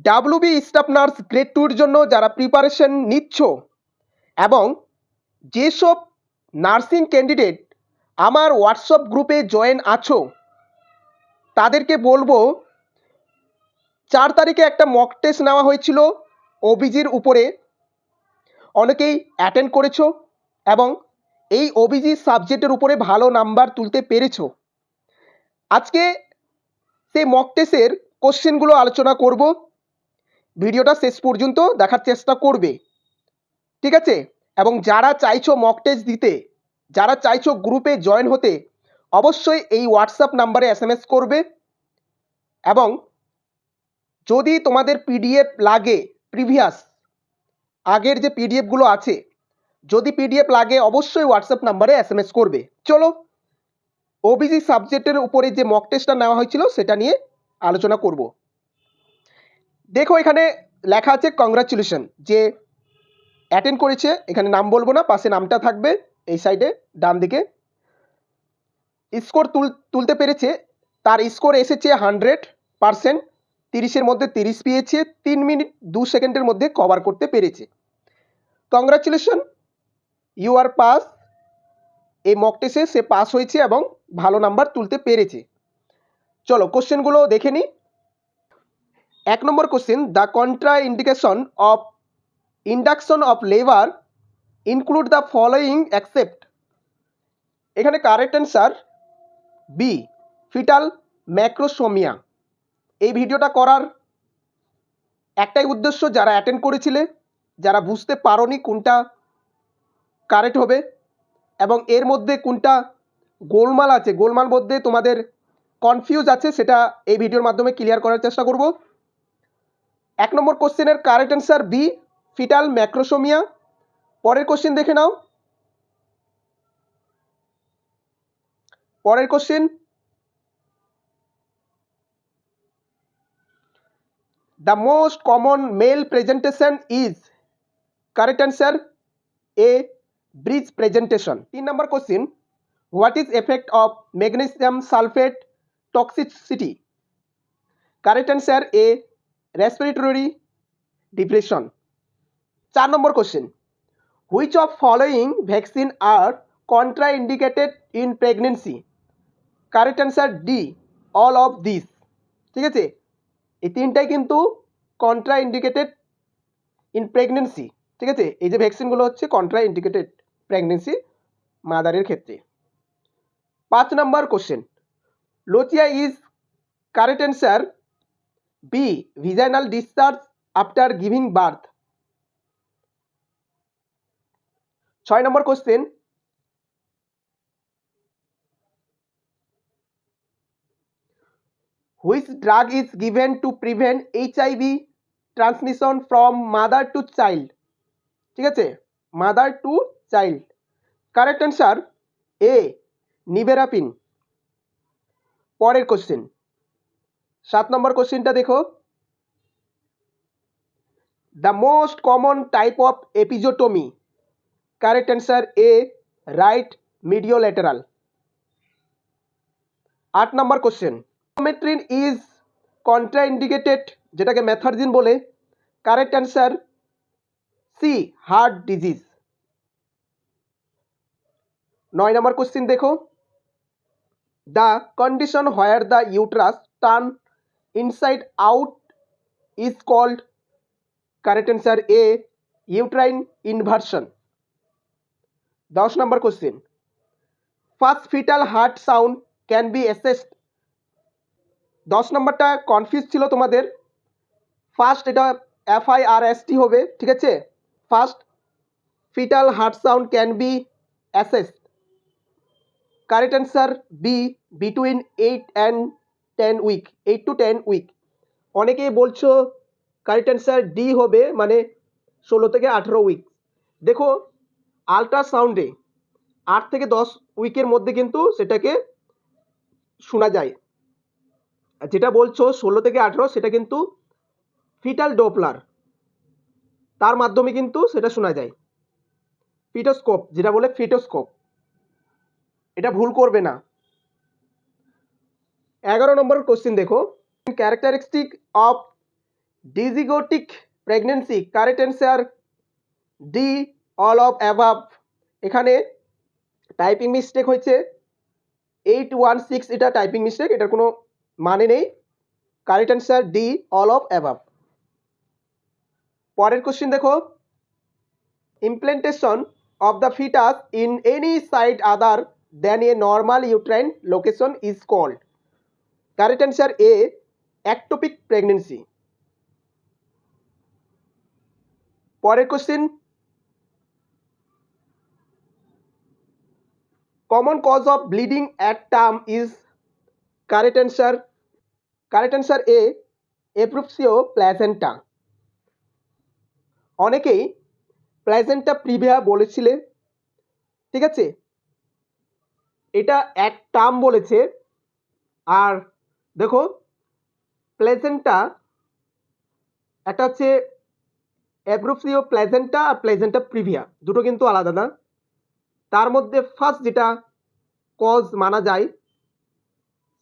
WB staff nurse grade 2 এর জন্য যারা প্রিপারেশন নিচ্ছ এবং যেসব নার্সিং ক্যান্ডিডেট আমার হোয়াটসঅ্যাপ গ্রুপে জয়েন আছো তাদেরকে বলবো 4 তারিখে একটা মক টেস্ট নেওয়া হয়েছিল ওবিজির উপরে, অনেকেই অ্যাটেন্ড করেছো এবং এই ওবিজি সাবজেক্টের উপরে ভালো নাম্বার তুলতে পেরেছো। আজকে সেই মক টেস্টের কোশ্চেনগুলো আলোচনা করব, ভিডিওটা শেষ পর্যন্ত দেখার চেষ্টা করবে, ঠিক আছে? এবং যারা চাইছো মক টেস্ট দিতে, যারা চাইছো গ্রুপে জয়েন হতে, অবশ্যই এই হোয়াটসঅ্যাপ নাম্বারে এসএমএস করবে। এবং যদি তোমাদের পিডিএফ লাগে, প্রিভিয়াস আগের যে পিডিএফগুলো আছে, যদি পিডিএফ লাগে অবশ্যই হোয়াটসঅ্যাপ নাম্বারে এসএমএস করবে। চলো ওবিজি সাবজেক্টের উপরে যে মক টেস্টটা নেওয়া হয়েছিল সেটা নিয়ে আলোচনা করব। দেখো এখানে লেখা আছে কংগ্রাচুলেশন, যে অ্যাটেন্ড করেছে, এখানে নাম বলবো না, পাশে নামটা থাকবে এই সাইডে ডান দিকে। স্কোর তুলতে পেরেছে, তার স্কোর এসেছে 100%, 30-এর মধ্যে 30 পেয়েছে, 3 মিনিট 2 সেকেন্ডের মধ্যে কভার করতে পেরেছে। Congratulation, you are pass. এই মক টেস্টে সে পাস হয়েছে এবং ভালো নাম্বার তুলতে পেরেছে। চলো কোশ্চেনগুলো দেখে নিই। 1 number question, the contraindication of induction of labour include the following except. এখানে correct answer B, fetal macrosomia. এই ভিডিওটা করার একটাই উদ্দেশ্য, যারা অ্যাটেন্ড করেছিলে, যারা বুঝতে পারোনি কোনটা কারেক্ট হবে এবং এর মধ্যে কোনটা গোলমাল আছে, গোলমাল মধ্যে তোমাদের কনফিউজ আছে, সেটা এই ভিডিওর মাধ্যমে ক্লিয়ার করার চেষ্টা করব। 1 নম্বর কোশ্চেনের correct answer B, fetal macrosomia. পরের কোশ্চেন দেখে নাও। পরের question, the most common male presentation is, correct answer A, breech presentation. 3 নম্বর question, what is effect of magnesium sulphate toxicity, correct answer A, respiratory depression. 4 নম্বর question, which of following vaccine are contraindicated in pregnancy, correct answer D, all of this. ঠিক আছে, এই তিনটাই কিন্তু contraindicated in pregnancy. ঠিক আছে, এই যে ভ্যাকসিনগুলো হচ্ছে কন্ট্রাইন্ডিকেটেড প্রেগনেন্সি মাদারের ক্ষেত্রে। 5 number question, lochia is, correct answer B, vaginal discharge after giving birth. 6 number question, which drug is given to prevent HIV transmission from mother to child, ঠিক আছে, mother to child. Correct answer A, nevirapine. পরের question 7 number কোশ্চেনটা দেখো, the most common type of episiotomy, correct answer A, right mediolateral. 8 number question, মেট্রিন is contraindicated, যেটাকে methergine বলে, correct answer C, heart disease. 9 number question দেখো, the condition where the uterus turn inside out is called, correct answer A, uterine inversion. 10 number question, first fetal heart sound can be assessed. 10 নম্বরটা confuse ছিল তোমাদের, first এটা FIRST হবে, ঠিক আছে, first fetal heart sound can be assessed. Correct answer B, between 8 and 10 week, 8 to 10 week. অনেকেই বলছো correct answer D হবে, মানে 16 থেকে 18 উইক। দেখো আলট্রাসাউন্ডে 8 থেকে 10 উইকের মধ্যে কিন্তু সেটাকে শোনা যায়। যেটা বলছো 16 থেকে 18, সেটা কিন্তু ফিটাল ডোপলার, তার মাধ্যমে কিন্তু সেটা শোনা যায়। ফিটোস্কোপ, যেটা বলে ফিটোস্কোপ, এটা ভুল করবে না। 11 নম্বর কোশ্চেন দেখো, characteristic of dizygotic pregnancy, correct answer D, all of above. এখানে টাইপিং মিস্টেক হয়েছে 816, এটা টাইপিং মিস্টেক, এটার কোনো মানে নেই। Correct answer D, all of above. পরের কোশ্চেন দেখো, implantation of the fetus in any site other than a normal uterine location is called. Correct answer A, ectopic pregnancy. পরের question, common cause of bleeding at term is. Correct answer A, abruptio placenta. অনেকেই placenta previa বলেছিলে, ঠিক আছে, এটা এক term বলেছে। আর দেখো, প্লেজেন্টা একটা হচ্ছে অ্যাব্রুপসিও প্লেজেন্টা আর প্লেজেন্টা প্রিভিয়া, দুটো কিন্তু আলাদা না। তার মধ্যে ফার্স্ট যেটা কজ মানা যায়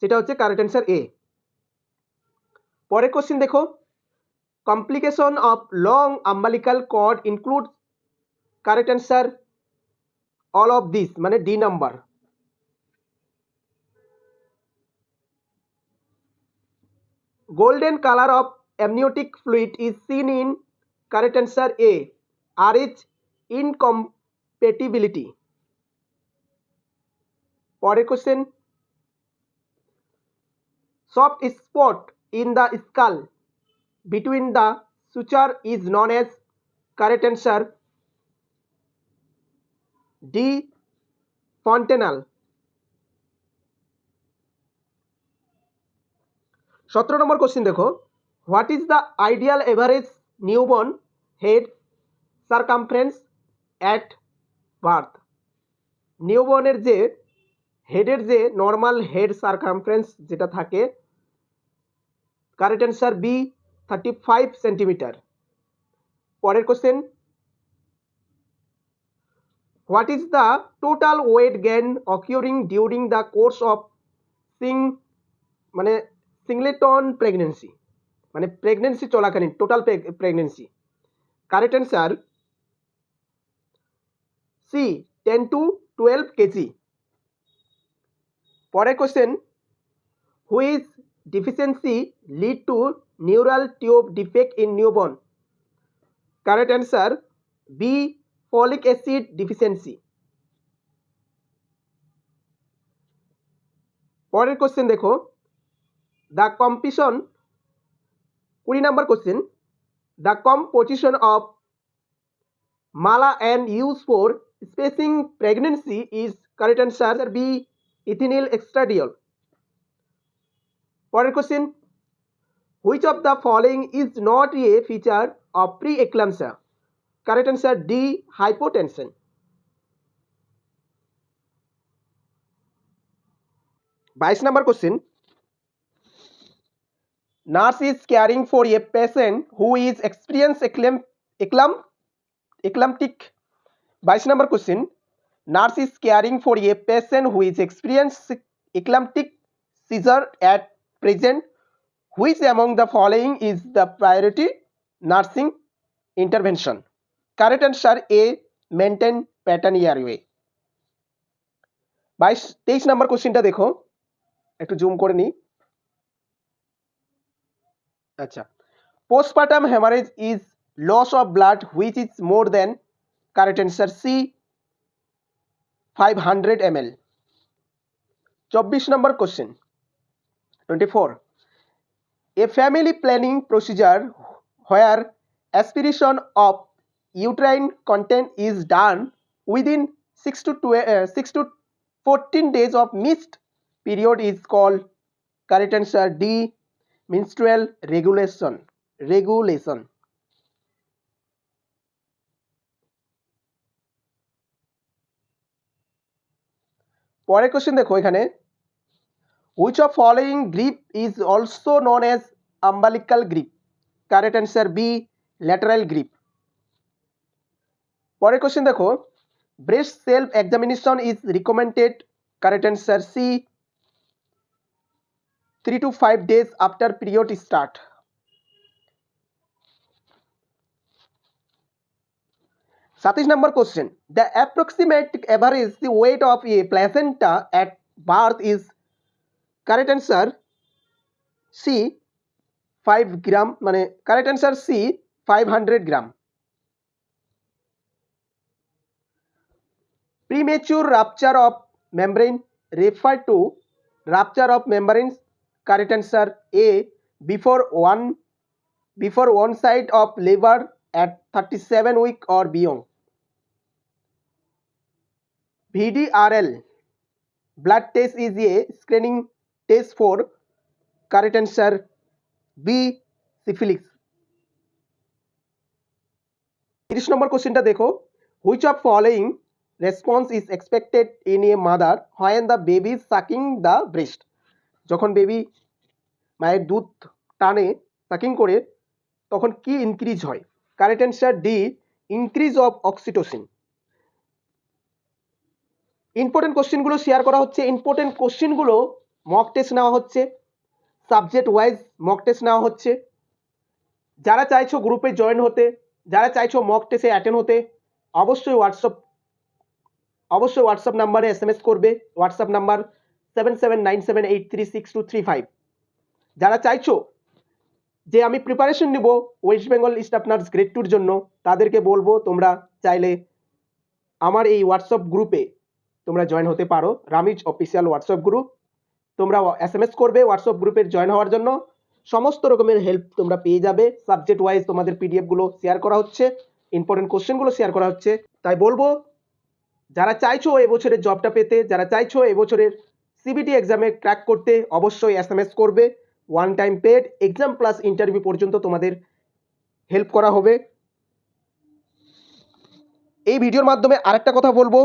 সেটা হচ্ছে কারেক্ট অ্যান্সার এ। পরের কোশ্চেন দেখো, complication of long umbilical cord include. Correct answer all of this, মানে D number. Golden colour of amniotic fluid is seen in. Correct answer A, RH incompatibility. পরের question, soft spot in the skull between the suture is known as. Correct answer D, fontanel. 17 number question দেখো, what is the ideal average newborn head circumference at birth. নিউবর্নের যে হেডের যে normal head circumference যেটা থাকে, correct answer B, 35 centimetre. পরের question, what is the total weight gain occurring during the course of singleton pregnancy, মানে pregnancy চলাকালীন total pregnancy. Correct answer C, 10 to 12 KG. পরের question, which deficiency lead to neural tube defect in newborn. Correct answer B, folic acid deficiency. পরের question দেখো, the composition 20 number question, the composition of Mala and use for spacing pregnancy is. Correct answer B, ethinyl estradiol. পরের question, which of the following is not a feature of pre eclampsia. Correct answer D, hypotension. 22 number question, nurse is caring for a patient who is experience eclamptic. 22 number question, nurse is caring for a patient who is experience eclamptic seizure at present. Which among the following is the priority nursing intervention? Correct answer A, maintain pattern airway. 23 নম্বর কোশ্চেনটা দেখো, একটু zoom করে নিই। আচ্ছা, postpartum hemorrhage is loss of blood which is more than. Correct answer C, 500 ml. 24 number question, 24. A family planning procedure where aspiration of uterine content is done within 6 to 14 days of missed period is called. Correct answer D, menstrual regulation. পরের question দেখো এখানে, which of following grip is also known as umbilical grip? Correct answer B, lateral grip. পরের question দেখো, breast self examination is recommended. Correct answer C, 3 to 5 days after period start. 27 number question. The approximate average the weight of a placenta at birth is, correct answer C 5 gram, মানে correct answer C 500 gram. Premature rupture of membrane referred to rupture of membranes, correct answer A before one side of labor at 37 week or beyond. VDRL blood test is a screening test for, correct answer B syphilis. 30 নম্বর কোশ্চেনটা দেখো, which of following response is expected in a mother when the baby is sucking the breast? যখন baby মায়ের দুধ টানে sucking করে তখন কি increase হয়? Correct answer D increase of oxytocin. Important কোশ্চেনগুলো শেয়ার করা হচ্ছে। ইম্পর্টেন্ট কোশ্চেনগুলো মক টেস্ট নেওয়া হচ্ছে, সাবজেক্ট ওয়াইজ মক টেস্ট নেওয়া হচ্ছে। যারা চাইছো গ্রুপে জয়েন হতে, যারা চাইছো মক টেস্টে অ্যাটেন্ড হতে, অবশ্যই হোয়াটসঅ্যাপ নাম্বারে SMS করবে। WhatsApp number 7797836235। যারা চাইছো যে আমি প্রিপারেশন নিব West Bengal staff nurse grade 2 জন্য, তাদেরকে বলবো তোমরা চাইলে আমার এই হোয়াটসঅ্যাপ গ্রুপে তোমরা জয়েন হতে পারো। রামিজ অফিসিয়াল হোয়াটসঅ্যাপ গ্রুপ, তোমরা SMS করবে হোয়াটসঅ্যাপ গ্রুপের জয়েন হওয়ার জন্য। সমস্ত রকমের হেল্প তোমরা পেয়ে যাবে। সাবজেক্ট ওয়াইজ তোমাদের PDF গুলো শেয়ার করা হচ্ছে, ইম্পর্টেন্ট কোশ্চেনগুলো শেয়ার করা হচ্ছে। তাই বলবো যারা চাইছো এবছরের জবটা পেতে, যারা চাইছো এবছরের CBT এক্সামে ক্র্যাক করতে, অবশ্যই SMS করবে। One time paid exam plus interview পর্যন্ত তোমাদের হেল্প করা হবে। এই ভিডিওর মাধ্যমে আরেকটা কথা বলবো,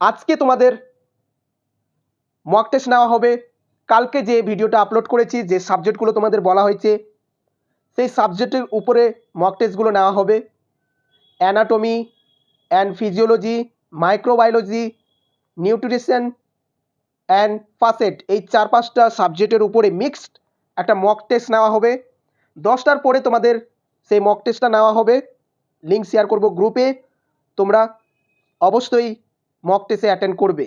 আজকে তোমাদের মক টেস্ট নেওয়া হবে। কালকে যে ভিডিওটা আপলোড করেছি, যে সাবজেক্টগুলো তোমাদের বলা হয়েছে, সেই সাবজেক্টের উপরে মক টেস্টগুলো নেওয়া হবে। Anatomy and physiology, microbiology, nutrition and ফাসেট, এই 4-5টা সাবজেক্টের উপরে মিক্সড একটা মক টেস্ট নেওয়া হবে। 10টার পরে তোমাদের সেই মক টেস্টটা নেওয়া হবে। লিঙ্ক শেয়ার করব গ্রুপে, তোমরা অবশ্যই মক টেস্টে অ্যাটেন্ড করবে।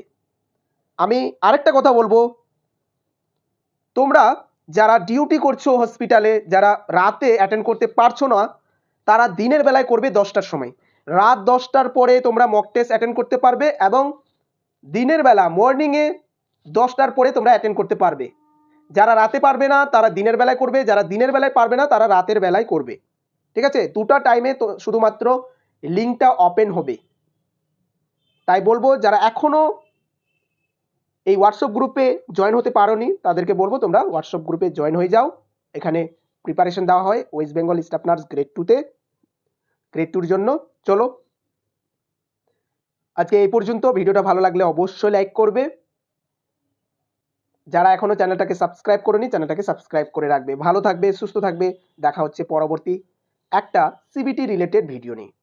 আমি আরেকটা কথা বলবো, তোমরা যারা ডিউটি করছো হসপিটালে, যারা রাতে অ্যাটেন্ড করতে পারছো না, তারা দিনের বেলায় করবে 10টার সময়। রাত 10টার পরে তোমরা মক টেস্ট অ্যাটেন্ড করতে পারবে এবং দিনের বেলা মর্নিংয়ে 10টার পরে তোমরা অ্যাটেন্ড করতে পারবে। যারা রাতে পারবে না তারা দিনের বেলায় করবে, যারা দিনের বেলায় পারবে না তারা রাতের বেলায় করবে। ঠিক আছে, দুটো টাইমে তো শুধুমাত্র লিঙ্কটা ওপেন হবে। তাই বলবো যারা এখনো এই হোয়াটসঅ্যাপ গ্রুপে জয়েন হতে পারোনি, তাদেরকে বলবো তোমরা হোয়াটসঅ্যাপ গ্রুপে জয়েন হয়ে যাও। এখানে প্রিপারেশন দেওয়া হয় West Bengal staff nurse grade 2-তে, গ্রেড 2-র জন্য। চলো আজকে এই পর্যন্ত। ভিডিওটা ভালো লাগলে অবশ্যই লাইক করবে। যারা এখনো চ্যানেলটাকে সাবস্ক্রাইব করেনি, চ্যানেলটাকে সাবস্ক্রাইব করে রাখবে। ভালো থাকবে, সুস্থ থাকবে। দেখা হচ্ছে পরবর্তী একটা CBT রিলেটেড ভিডিও নিয়ে।